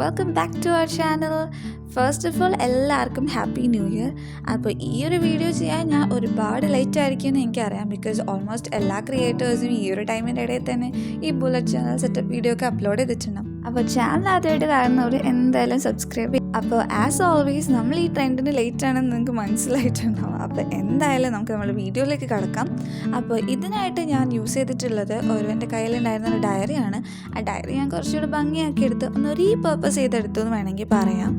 Welcome back to our channel. First of all എല്ലാവർക്കും happy new year. അപ്പോൾ ഈ ഒരു വീഡിയോ ചെയ്യാൻ ഞാൻ ഒരുപാട് ലേറ്റ് ആയിരിക്കുമെന്ന് എനിക്കറിയാം, ബിക്കോസ് ഓൾമോസ്റ്റ് എല്ലാ ക്രിയേറ്റേഴ്സും ഈ ഒരു ടൈമിൻ്റെ ഇടയിൽ തന്നെ ഈ ബുള്ളറ്റ് ചാനൽ സെറ്റപ്പ് വീഡിയോ ഒക്കെ അപ്ലോഡ് ചെയ്തിട്ടുണ്ടാവും. അപ്പോൾ ചാനൽ ആദ്യമായിട്ട് കാണുന്നവർ എന്തായാലും സബ്സ്ക്രൈബ് ചെയ്യും. അപ്പോൾ ആസ് ഓൾവേസ് നമ്മൾ ഈ ട്രെൻഡിന് ലേറ്റ് ആണെന്ന് നിങ്ങൾക്ക് മനസ്സിലായിട്ടുണ്ടാവും. അപ്പോൾ എന്തായാലും നമുക്ക് നമ്മൾ വീഡിയോയിലേക്ക് കടക്കാം. അപ്പോൾ ഇതിനായിട്ട് ഞാൻ യൂസ് ചെയ്തിട്ടുള്ളത് എൻ്റെ കയ്യിലുണ്ടായിരുന്ന ഒരു ഡയറിയാണ്. ആ ഡയറി ഞാൻ കുറച്ചുകൂടി ഭംഗിയാക്കി എടുത്ത് ഒന്ന് റീപർപ്പസ് ചെയ്തെടുത്തു എന്ന് വേണമെങ്കിൽ പറയാം.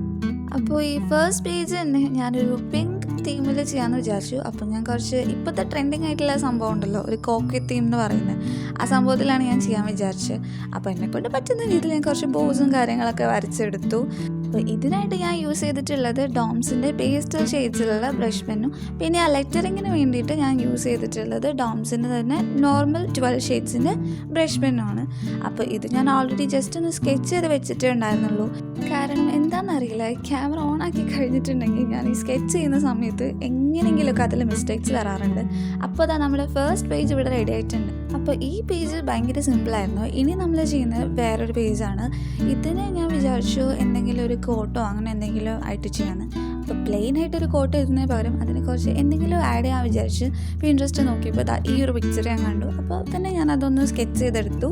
അപ്പോൾ ഈ ഫസ്റ്റ് പേജ് തന്നെ ഞാനൊരു പിങ്ക് തീമിൽ ചെയ്യാമെന്ന് വിചാരിച്ചു. അപ്പോൾ ഞാൻ കുറച്ച് ഇപ്പോഴത്തെ ട്രെൻഡിങ് ആയിട്ടുള്ള സംഭവം ഉണ്ടല്ലോ, ഒരു കോക്കറ്റ് തീം എന്ന് പറയുന്നത്, ആ സംഭവത്തിലാണ് ഞാൻ ചെയ്യാൻ വിചാരിച്ചത്. അപ്പോൾ എന്നെക്കൊണ്ട് പറ്റുന്ന രീതിയിൽ ഞാൻ കുറച്ച് ബോസും കാര്യങ്ങളൊക്കെ വരച്ചെടുത്തു. അപ്പോൾ ഇതിനായിട്ട് ഞാൻ യൂസ് ചെയ്തിട്ടുള്ളത് ഡോംസിൻ്റെ പേസ്റ്റൽ ഷെയ്ഡ്സിലുള്ള ബ്രഷ് പെന്നും, പിന്നെ ആ ലെറ്ററിങ്ങിന് വേണ്ടിയിട്ട് ഞാൻ യൂസ് ചെയ്തിട്ടുള്ളത് ഡോംസിൻ്റെ തന്നെ നോർമൽ 12 ഷെയ്ഡ്സിൻ്റെ ബ്രഷ് പെന്നുമാണ്. അപ്പോൾ ഇത് ഞാൻ ഓൾറെഡി ജസ്റ്റ് ഒന്ന് സ്കെച്ച് ചെയ്ത് വെച്ചിട്ടേ ഉണ്ടായിരുന്നുള്ളൂ. കാരണം എന്താണെന്നറിയില്ല, ക്യാമറ ഓൺ ആക്കി കഴിഞ്ഞിട്ടുണ്ടെങ്കിൽ ഞാൻ ഈ സ്കെച്ച് ചെയ്യുന്ന സമയത്ത് എങ്ങനെയെങ്കിലുമൊക്കെ അതിൽ മിസ്റ്റേക്സ് വരാറുണ്ട്. അപ്പോൾ അതാ നമ്മുടെ ഫസ്റ്റ് പേജ് ഇവിടെ റെഡി ആയിട്ടുണ്ട്. അപ്പോൾ ഈ പേജ് ഭയങ്കര സിമ്പിളായിരുന്നു. ഇനി നമ്മൾ ചെയ്യുന്നത് വേറൊരു പേജാണ്. ഇതിന് ഞാൻ വിചാരിച്ചു എന്തെങ്കിലും ഒരു കോട്ടോ അങ്ങനെ എന്തെങ്കിലും ആയിട്ട് ചെയ്യാമെന്ന്. അപ്പോൾ പ്ലെയിൻ ആയിട്ടൊരു കോട്ട് എഴുതുന്നതിന് പകരം അതിനെ കുറച്ച് എന്തെങ്കിലും ആഡ് ചെയ്യാൻ വിചാരിച്ച് ഇൻട്രസ്റ്റ് നോക്കിയപ്പോൾ ഈ ഒരു പിക്ചർ ഞാൻ കണ്ടു. അപ്പോൾ തന്നെ ഞാൻ അതൊന്ന് സ്കെച്ച് ചെയ്തെടുത്തു.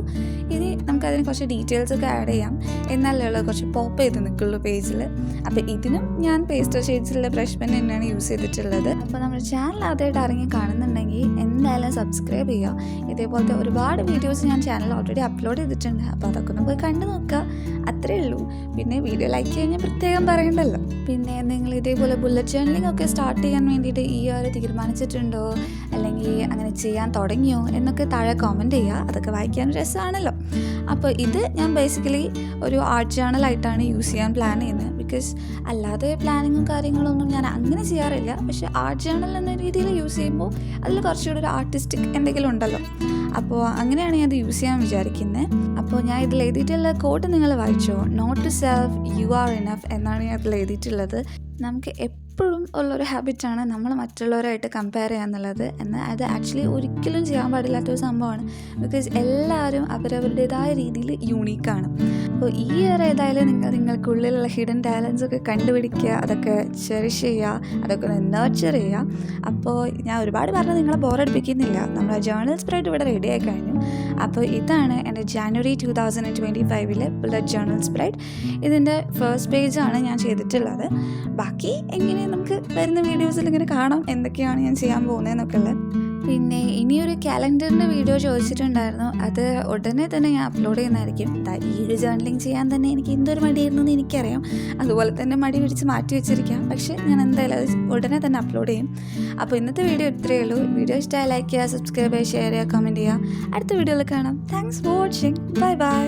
ഇനി നമുക്കതിന് കുറച്ച് ഡീറ്റെയിൽസൊക്കെ ആഡ് ചെയ്യാം, എന്നാലേ ഉള്ളത് കുറച്ച് പോപ്പ് ചെയ്ത് നിൽക്കുള്ളൂ പേജിൽ. അപ്പോൾ ഇതിനും ഞാൻ പേസ്റ്റൽ ഷെയ്ഡ്സിലുള്ള ബ്രഷ് പെൻ തന്നെയാണ് യൂസ് ചെയ്തിട്ടുള്ളത്. അപ്പോൾ നമ്മുടെ ചാനൽ ആദ്യമായിട്ട് ഇറങ്ങി കാണുന്നുണ്ടെങ്കിൽ എന്തായാലും സബ്സ്ക്രൈബ് ചെയ്യുക. ഇതേപോലത്തെ ഒരുപാട് വീഡിയോസ് ഞാൻ ചാനൽ ഓൾറെഡി അപ്ലോഡ് ചെയ്തിട്ടുണ്ട്. അപ്പോൾ അതൊക്കെ ഒന്ന് പോയി കണ്ടു നോക്കുക, അത്രയേ ഉള്ളൂ. പിന്നെ വീഡിയോ ലൈക്ക് ചെയ്യാൻ പ്രത്യേകം പറയണ്ടല്ലോ. പിന്നെ നിങ്ങൾ ഇതേപോലെ ബുള്ളറ്റ് ജേർണലിംഗ് ഒക്കെ സ്റ്റാർട്ട് ചെയ്യാൻ വേണ്ടിയിട്ട് ഈ ഒരു തീരുമാനിച്ചിട്ടുണ്ടോ, അല്ലെങ്കിൽ അങ്ങനെ ചെയ്യാൻ തുടങ്ങിയോ എന്നൊക്കെ താഴെ കമൻറ്റ് ചെയ്യുക. അതൊക്കെ വായിക്കാൻ രസമാണല്ലോ. അപ്പോൾ ഇത് ഞാൻ ബേസിക്കലി ഒരു ആർട്ട് ജേർണലായിട്ടാണ് യൂസ് ചെയ്യാൻ പ്ലാൻ ചെയ്യുന്നത്. ബിക്കോസ് അല്ലാതെ പ്ലാനിങ്ങും കാര്യങ്ങളൊന്നും ഞാൻ അങ്ങനെ ചെയ്യാറില്ല. പക്ഷേ ആർട്ട് ജേർണൽ എന്ന രീതിയിൽ യൂസ് ചെയ്യുമ്പോൾ അതിൽ കുറച്ചുകൂടി ഒരു ആർട്ടിസ്റ്റിക് എന്തെങ്കിലും ഉണ്ടല്ലോ. അപ്പോൾ അങ്ങനെയാണ് ഞാൻ അത് യൂസ് ചെയ്യാൻ വിചാരിക്കുന്നത്. അപ്പോൾ ഞാൻ ഇതിൽ എഴുതിയിട്ടുള്ള കോട്ട് നിങ്ങൾ വായിച്ചോ, note to self you are enough എന്നാണ് ഞാൻ ഇതിൽ എഴുതിയിട്ടുള്ളത്. നമുക്ക് എപ്പോഴും ഉള്ളൊരു ഹാബിറ്റാണ് നമ്മൾ മറ്റുള്ളവരായിട്ട് കമ്പയർ ചെയ്യുക എന്നുള്ളത്. എന്നാൽ അത് ആക്ച്വലി ഒരിക്കലും ചെയ്യാൻ പാടില്ലാത്തൊരു സംഭവമാണ്. ബിക്കോസ് എല്ലാവരും അവരവരുടേതായ രീതിയിൽ യൂണീക്കാണ്. അപ്പോൾ ഈ ഇയർ ഏതായാലും നിങ്ങൾക്കുള്ളിലുള്ള ഹിഡൻ ടാലൻസ് ഒക്കെ കണ്ടുപിടിക്കുക, അതൊക്കെ ചെറിഷ് ചെയ്യുക, അതൊക്കെ ഒന്ന് നർച്ചർ ചെയ്യുക. അപ്പോൾ ഞാൻ ഒരുപാട് പറഞ്ഞ് നിങ്ങളെ ബോറടിപ്പിക്കുന്നില്ല. നമ്മുടെ ജേർണൽ സ്പ്രെഡ് ഇവിടെ റെഡി ആയി കഴിഞ്ഞു. അപ്പോൾ ഇതാണ് എൻ്റെ ജാനുവരി 2025 ബുള്ളറ്റ് ജേർണൽ സ്പ്രെഡ്. ഇതിൻ്റെ ഫസ്റ്റ് പേജാണ് ഞാൻ ചെയ്തിട്ടുള്ളത്. ബാക്കി എങ്ങനെ നമുക്ക് വരുന്ന വീഡിയോസിൽ ഇങ്ങനെ കാണാം എന്തൊക്കെയാണ് ഞാൻ ചെയ്യാൻ പോകുന്നതെന്നൊക്കെ ഉള്ളത്. പിന്നെ ഇനിയൊരു കാലണ്ടറിൻ്റെ വീഡിയോ ചോദിച്ചിട്ടുണ്ടായിരുന്നു. അത് ഉടനെ തന്നെ ഞാൻ അപ്ലോഡ് ചെയ്യുന്നതായിരിക്കും. ഈ ഒരു ജേർണലിങ് ചെയ്യാൻ തന്നെ എനിക്ക് എന്തൊരു മടിയായിരുന്നു എന്ന് എനിക്കറിയാം. അതുപോലെ തന്നെ മടി പിടിച്ച് മാറ്റി വെച്ചിരിക്കാം. പക്ഷേ ഞാൻ എന്തായാലും അത് ഉടനെ തന്നെ അപ്ലോഡ് ചെയ്യും. അപ്പോൾ ഇന്നത്തെ വീഡിയോ ഇത്രയേ ഉള്ളൂ. വീഡിയോ ഇഷ്ടമായി ലൈക്ക് ചെയ്യുക, സബ്സ്ക്രൈബ് ചെയ്യുക, ഷെയർ ചെയ്യുക, കമൻറ്റ് ചെയ്യുക. അടുത്ത വീഡിയോയിൽ കാണാം. Thanks for watching. Bye bye.